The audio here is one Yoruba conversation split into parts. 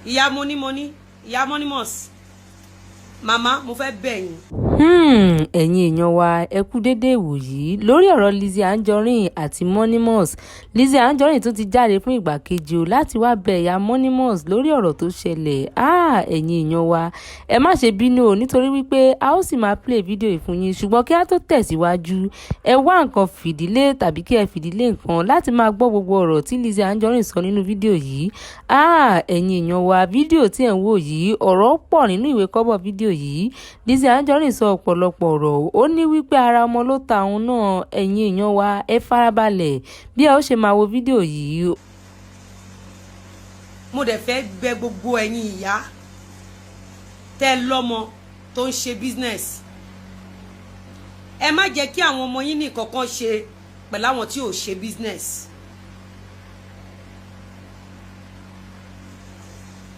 ìyá money ìyá Monimous màmá mo fẹ́ bẹ̀ yín. ẹ̀yin èèyàn wa ẹ kú déédéé ìwòyí lórí ọ̀rọ̀ Lizzy Anjorin àti Monimous. Lizzy Anjorin tún ti jáde fún ìgbà kejì o láti wá bẹ̀ ìyá Monimous lórí ọ̀rọ̀ tó ṣẹlẹ̀. ẹ̀yin èèyàn wa ẹ má ṣe bínú o nítorí wípé a ó sì máa play fídíò yìí fún yín, ṣùgbọ́n kí á tó tẹ̀síwájú ẹ wá nǹkan fìdílé tàbí kí ẹ fìdílé nǹkan láti máa gbọ́ gbogbo ọ̀rọ̀ tí Lizzy Anjorin sọ nínú fídíò yìí. ẹ̀yin èèyàn wa fídíò tí ẹ̀ ń wò yìí ọ̀rọ̀ pọ̀ nínú ìwé kọ́bọ̀ fídíò yìí. Lizzy Anjorin sọ ọ̀pọ̀lọpọ̀ ọ̀rọ̀ ó ní wípé ara ọmọ ló ta òun náà. ẹ̀yin èèyàn wa ẹ farabalẹ̀ bí ẹ ó ṣe máa wo fídíò yìí. mo dẹ̀ fẹ́ bẹ̀ gbogbo ẹ̀yin ìyá tẹ́ lọ́mọ tó ń ṣe business, ẹ má jẹ́ kí àwọn ọmọ yín ní kankan ṣe pẹ̀lú àwọn tí ò ṣe business.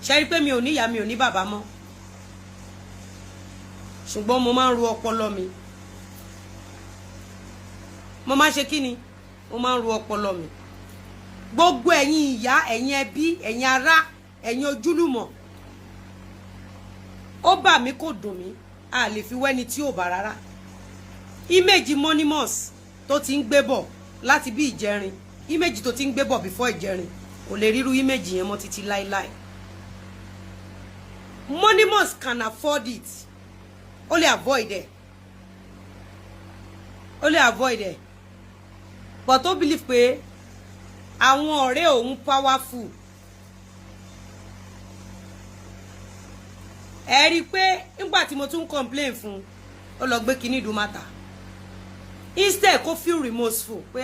ṣe rí pé mi ò ní ìyá mi ò ní bàbá mọ́, ṣùgbọ́n mo máa ń ro ọpọlọ mi. mo máa ń ṣe kí ni? mo máa ń ro ọpọlọ mi. gbogbo ẹ̀yin ìyá, ẹ̀yin ẹbí, ẹ̀yin ará, ẹ̀yin ojúlùmọ̀, ó bà mí kò dùn mí, a lè fi wẹ́ni tí ò bá rárá. Íméjì Monimous tó ti ń gbé bọ̀ láti bí ìjẹrin, íméjì tó ti ń gbé bọ̀ before ìjẹrin, kò lè ríru íméjì yẹn mọ́ títí láíláí. Monimous can afford it. Ó lè avoid ẹ̀. Ó lè avoid ẹ̀. But ó believe pé àwọn ọ̀rẹ́ òun powerful. Ẹ rí pé nígbà tí mo tún complain fún, ó lọ gbé kíní do matter. Instead kó feel remorseful pé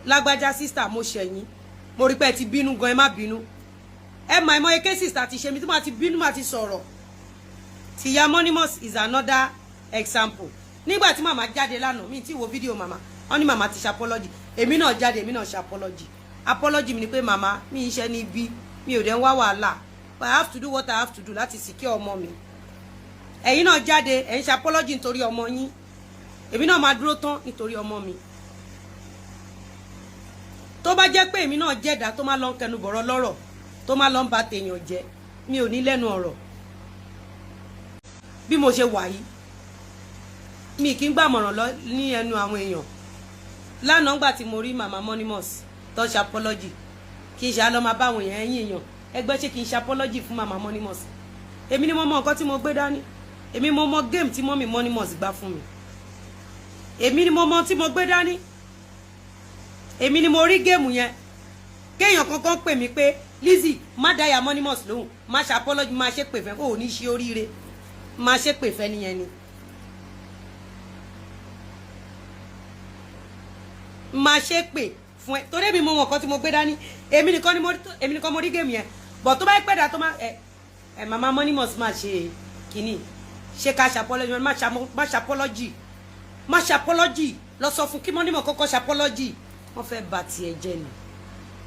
lágbájá sister mo ṣẹ̀yìn. Mo rí pé ẹ ti bínú gan, ẹ má bínú. Ẹ mọ̀ ẹ cases tá ti ṣe mi tí mo ti bínú má ti sọ̀rọ̀. Ìyá Monimous is another example. Nígbà tí màmá jáde lánàá, mi ti wo fídíò màmá, wọ́n ní màmá ti ṣe apology. Èmi náà jáde, èmi náà ṣe apology. Apology mi ni pé màmá mi iṣẹ́ ní bí, mi ò dẹ̀ ń wá wàhálà. But I have to do what I have to do láti secure ọmọ mi. Ẹ̀yin náà jáde, ẹ̀ ń ṣe apology nítorí ọmọ yín. Èmi náà máa dúró tán nítorí ọmọ mi. Tó bá jẹ́ pé èmi náà jẹ́dá tó máa lọ kẹnu bọ̀rọ̀ lọ́rọ̀, tó máa lọ ń ba tèèyàn jẹ́, mi ò ní lẹ́nu ọ̀rọ̀. Bí mo ṣe wà yìí, mi kì í gbàmọ̀ràn lọ ní ẹnu àwọn èèyàn. Lánàá ńgbà tí mo rí màmá Monimous tó ṣe apology, kì í ṣe á lọ máa bá àwọn èèyàn ẹ̀yìn èèyàn ẹgbẹ́ ṣe kì í ṣe apology fún màmá Monimous. Èmi ni mo mọ nǹkan tí mo gbé dání. Èmi mo mọ game tí mọ́mì Monimous gbá fún mi. Èmi ni mo mọ tí mo gbé dání. Èmi ni mo rí game yẹn. Kéèyàn kankan pè mí pé Lizzy má dá ìyá Monimous lóhùn, má ṣe apology, má ṣe pè fẹ́ kó o ní ṣe oríire, má ṣe pè fẹ́ nìyẹn ni. Má ṣe pè fún ẹ torí èmi mo mọ nǹkan tí mo gbé dání. Èmi nìkan mo rí game yẹn. But tó bá pẹ́ dà tó má màmá Monimous má ṣe kíní. Ṣé ká ṣe apology, má ṣe apology. Má ṣe apology. Lọ sọ fún kí Monimous kọ́kọ́ ṣe apology. Wọ́n fẹ́ bà tiẹ̀ jẹ́ ni.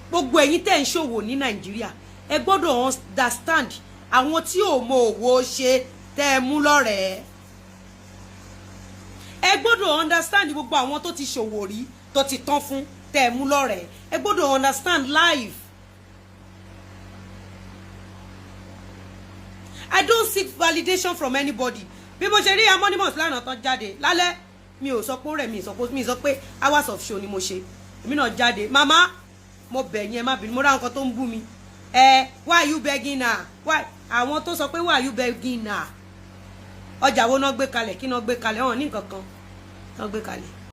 Gbogbo ẹ̀yin tẹ́ ń ṣòwò ní Nàìjíríà, ẹ gbọ́dọ̀ understand àwọn tí ò mọ òwò ṣe tẹ́ ẹ mú lọ́rẹ̀ẹ́. Ẹ gbọ́dọ̀ understand gbogbo àwọn tó ti ṣòwò rí tó ti tán fún tẹ́ ẹ mú lọ́rẹ̀ẹ́. Ẹ gbọ́dọ̀ understand life. I don't seek validation from anybody. Bí mo ṣe rí ìyá Monimous lánàá tán jáde lálẹ́, mi ò sọ pé ó rẹ̀ mi sọ pé hours of show ni mo ṣe. Èmi náà jáde. Màmá mo bẹ̀ yín ẹ má bínú, mo ra nǹkan tó ń bú mi. Why are you begging her? Why? Àwọn tó sọ pé why are you begging her? Ọjà wo náà gbé kalẹ̀, kí náà gbé kalẹ̀, hàn ní nǹkan kan tó gbé kalẹ̀.